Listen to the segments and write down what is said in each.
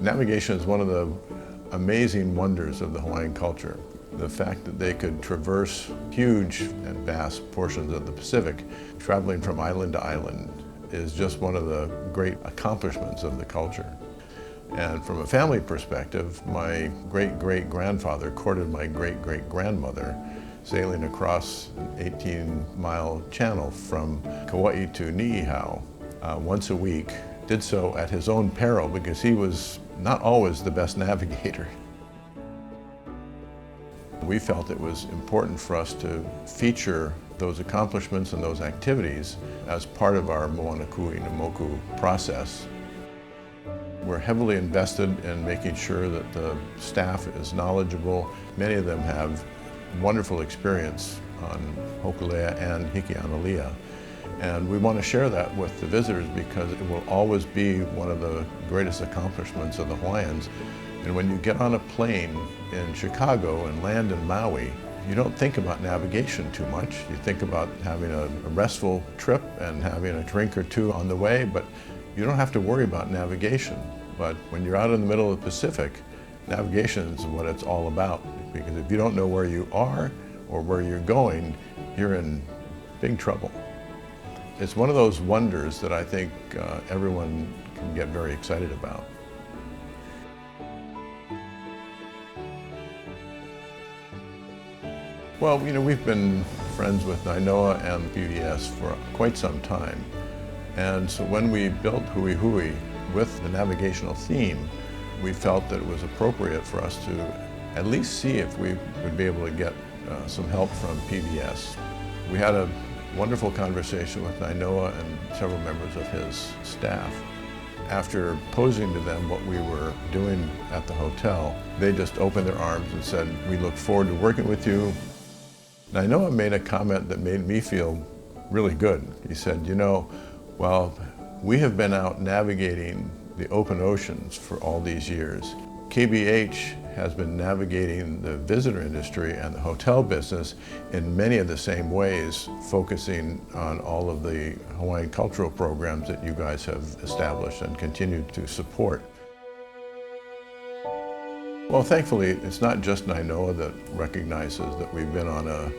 Navigation is one of the amazing wonders of the Hawaiian culture. The fact that they could traverse huge and vast portions of the Pacific, traveling from island to island, is just one of the great accomplishments of the culture. And from a family perspective, my great-great-grandfather courted my great-great-grandmother, sailing across an 18-mile channel from Kauai to Niihau once a week. Did so at his own peril because he was not always the best navigator. We felt it was important for us to feature those accomplishments and those activities as part of our Moanakui Namoku process. We're heavily invested in making sure that the staff is knowledgeable. Many of them have wonderful experience on Hokulea and Hikianalia. And we want to share that with the visitors because it will always be one of the greatest accomplishments of the Hawaiians. And when you get on a plane in Chicago and land in Maui, you don't think about navigation too much. You think about having a restful trip and having a drink or two on the way, but you don't have to worry about navigation. But when you're out in the middle of the Pacific, navigation is what it's all about. Because if you don't know where you are or where you're going, you're in big trouble. It's one of those wonders that I think everyone can get very excited about. Well, you know, we've been friends with Nainoa and PBS for quite some time. And so when we built Hui Hui with the navigational theme, we felt that it was appropriate for us to at least see if we would be able to get some help from PBS. We had a wonderful conversation with Nainoa and several members of his staff. After posing to them what we were doing at the hotel, they just opened their arms and said, "We look forward to working with you." Nainoa made a comment that made me feel really good. He said, "You know, well, we have been out navigating the open oceans for all these years. KBH has been navigating the visitor industry and the hotel business in many of the same ways, focusing on all of the Hawaiian cultural programs that you guys have established and continue to support." Well, thankfully, it's not just Nainoa that recognizes that we've been on a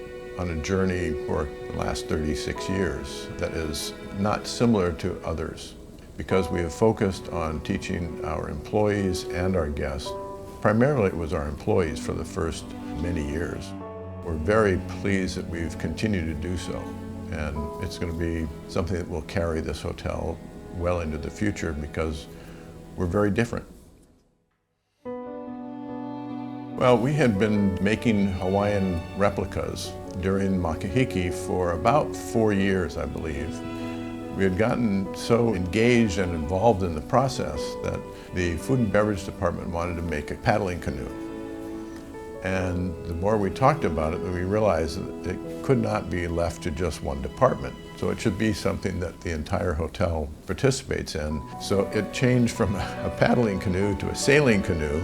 journey for the last 36 years that is not similar to others, because we have focused on teaching our employees and our guests. Primarily it was our employees for the first many years. We're very pleased that we've continued to do so, and it's going to be something that will carry this hotel well into the future because we're very different. Well, we had been making Hawaiian replicas during Makahiki for about 4 years, I believe. We had gotten so engaged and involved in the process that the food and beverage department wanted to make a paddling canoe. And the more we talked about it, we realized that it could not be left to just one department. So it should be something that the entire hotel participates in. So it changed from a paddling canoe to a sailing canoe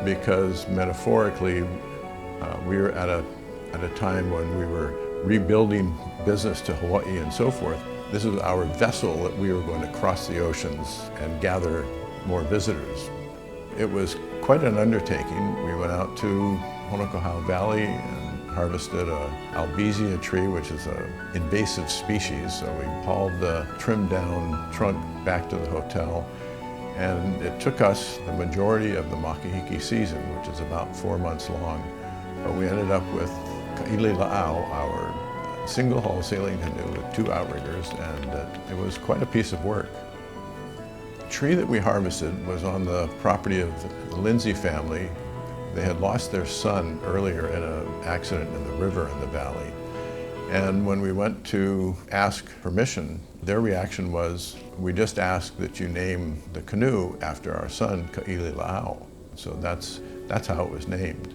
because metaphorically we were at a time when we were rebuilding business to Hawaii and so forth. This was our vessel that we were going to cross the oceans and gather more visitors. It was quite an undertaking. We went out to Honokohau Valley and harvested a albizia tree, which is an invasive species. So we hauled the trimmed down trunk back to the hotel. And it took us the majority of the Makahiki season, which is about 4 months long. But we ended up with Kaʻilila'au, our single hull sailing canoe with 2 outriggers, and it was quite a piece of work. The tree that we harvested was on the property of the Lindsay family. They had lost their son earlier in an accident in the river in the valley. And when we went to ask permission, their reaction was, "We just ask that you name the canoe after our son, Kaʻilila'au." So that's how it was named.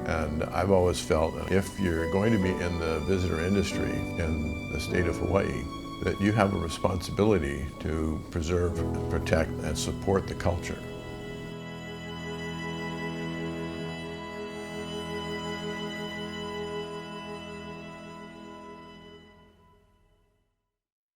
And I've always felt that if you're going to be in the visitor industry in the state of Hawaii, that you have a responsibility to preserve, protect, and support the culture.